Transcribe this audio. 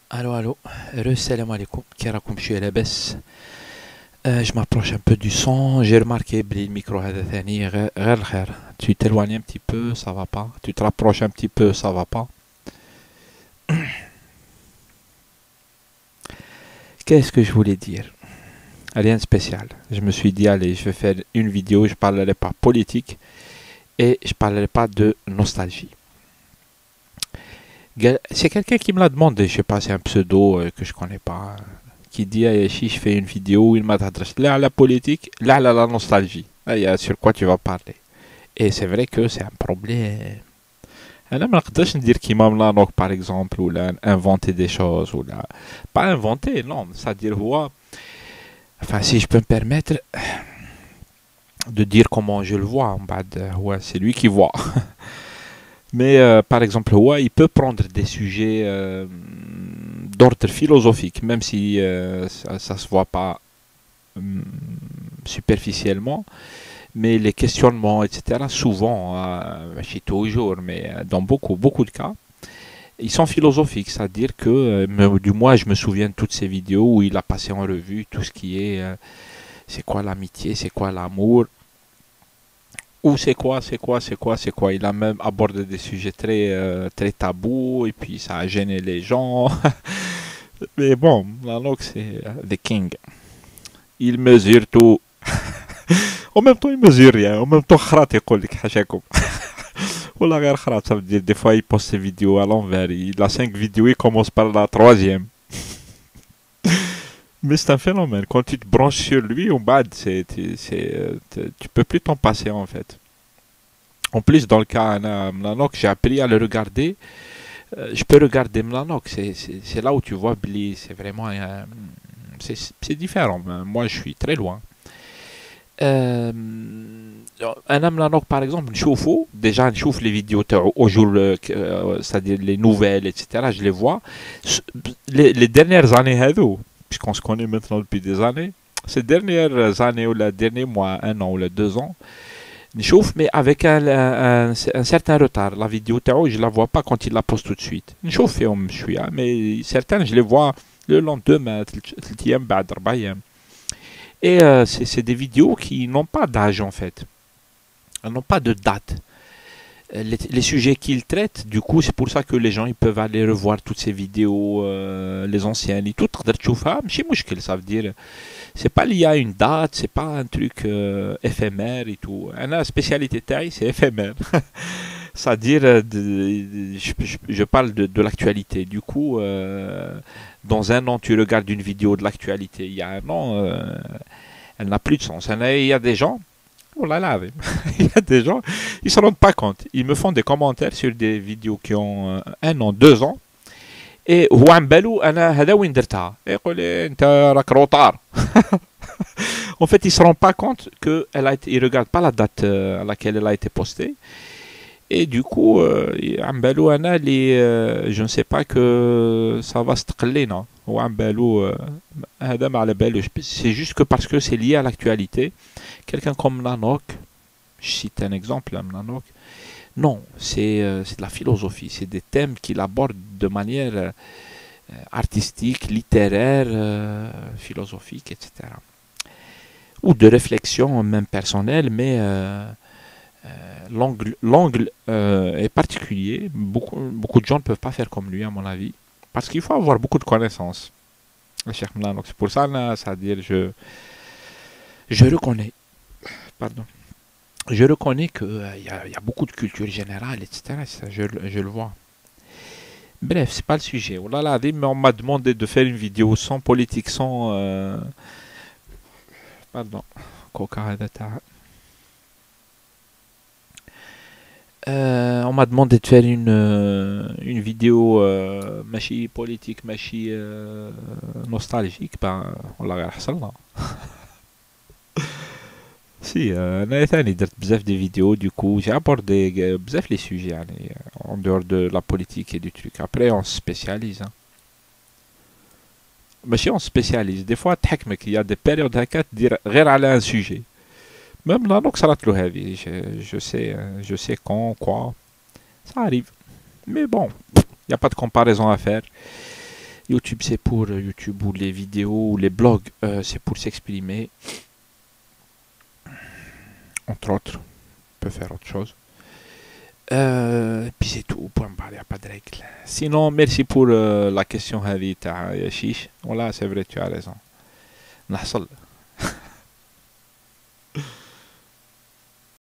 Allô, allô, salam alaikum, كيراكم شوية لاباس. Je m'approche un peu du son, j'ai remarqué بلي الميكرو هذا ثاني غير الخير. Tu t'éloignes un petit peu, ça va pas. Tu te rapproches un petit peu, ça va pas. Qu'est-ce que je voulais dire? Rien de spécial. Je me suis dit, allez, je vais faire une vidéo, je parlerai pas politique et je parlerai pas de nostalgie. C'est quelqu'un qui me l'a demandé, je sais pas, c'est un pseudo que je connais pas, qui dit ah, si je fais une vidéo où il m'adresse là à la politique, là à la nostalgie. Ah, sur quoi tu vas parler? Et c'est vrai que c'est un problème. انا ما نقدرش ندير كيما ملانوك par exemple ولا inventer des choses ولا pas inventer non c'est-à-dire هو enfin si je peux me permettre de dire comment je le vois بعد هو c'est lui qui voit. Mais par exemple هو il peut prendre des sujets d'ordre philosophique même si ça se voit pas superficiellement. Mais les questionnements, etc., souvent, chez toujours, mais dans beaucoup de cas, ils sont philosophiques. C'est-à-dire que, du moins, je me souviens de toutes ces vidéos où il a passé en revue tout ce qui est c'est quoi l'amitié, c'est quoi l'amour, ou c'est quoi. Il a même abordé des sujets très tabous, et puis ça a gêné les gens. Mais bon, Lanok, c'est The King. Il mesure tout. En même temps, il mesure rien. En même temps, خرات يقول لك حاشاكم. Voilà, غير خرات, ça veut dire des fois il poste ses vidéos à l'envers. Il a 5 vidéos, il commence par la troisième. Mais c'est un phénomène. Quand tu te branches sur lui, on bad, tu peux plus t'en passer en fait. En plus, dans le cas Mlanok, j'ai appris à le regarder. Je peux regarder Mlanok. C'est là où tu vois Billy. C'est vraiment c'est différent. Moi, je suis très loin. انا من لانوك par exemple نشوفه déjà نشوف les vidéos تاعو au jour c'est-à-dire les nouvelles etc je les vois les dernières années هذو puisqu'on se connaît maintenant depuis des années ces dernières années ou les derniers mois un an ou les 2 ans نشوف mais avec un certain retard la vidéo تاعو je la vois pas quand il la poste tout de suite نشوف فيهم شويه mais certaines je les vois le lendemain 3 ايام بعد 4 ايام. Et c'est des vidéos qui n'ont pas d'âge en fait. Elles n'ont pas de date. Les sujets qu'ils traitent, du coup, c'est pour ça que les gens ils peuvent aller revoir toutes ces vidéos, les anciennes et tout. Ça veut dire, c'est pas lié à une date, c'est pas un truc éphémère et tout. La spécialité taille, c'est éphémère. C'est-à-dire, je parle de l'actualité. Du coup, dans un an, tu regardes une vidéo de l'actualité. Il y a un an, elle n'a plus de sens. Il y a des gens, oh là là, il y a des gens, ils se rendent pas compte. Ils me font des commentaires sur des vidéos qui ont un an, 2 ans. Et هو عم بالو انا هذا وين درتها يقول لي انت راك روطار. En fait, ils se rendent pas compte que ils regardent pas la date à laquelle elle a été postée. Et du coup, عم بالو انا اللي je ne sais pas que ça va se تقلينا. هو عم بالو هذا ما على بالوش. C'est juste que parce que c'est lié à l'actualité. Quelqu'un comme Nanok, je cite un exemple, Nanok, non, c'est de la philosophie, c'est des thèmes qu'il aborde de manière artistique, littéraire, philosophique, etc. Ou de réflexion même personnelle, mais l'angle est particulier. Beaucoup de gens ne peuvent pas faire comme lui, à mon avis, parce qu'il faut avoir beaucoup de connaissances. C'est pour ça, c'est-à-dire, je reconnais, pardon, je reconnais qu'il y a beaucoup de culture générale, etc. Ça, je le vois. Bref, c'est pas le sujet. Oh là là, mais on m'a demandé de faire une vidéo sans politique, sans. Pardon. On m'a demandé de faire une vidéo ماشي politique, ماشي nostalgique. Ben, والله غير حصلنا. Si, انا ثاني درت بزاف des vidéos du coup j'ai abordé بزاف les sujets يعني en dehors de la politique et du truc. Après on se spécialise hein. ماشي on se spécialise des fois تحكمك il y a des périodes هكا تدير غير على un sujet. Même là donc صارت له هذه je sais quand quoi ça arrive. Mais bon, il n'y a pas de comparaison à faire. YouTube, c'est pour YouTube ou les vidéos ou les blogs, c'est pour s'exprimer, entre autres. On peut faire autre chose. Et puis c'est tout, point barre, il n'y a pas de règle. Sinon, merci pour la question, Havi, ta Chiche. Voilà, c'est vrai, tu as raison. نحصل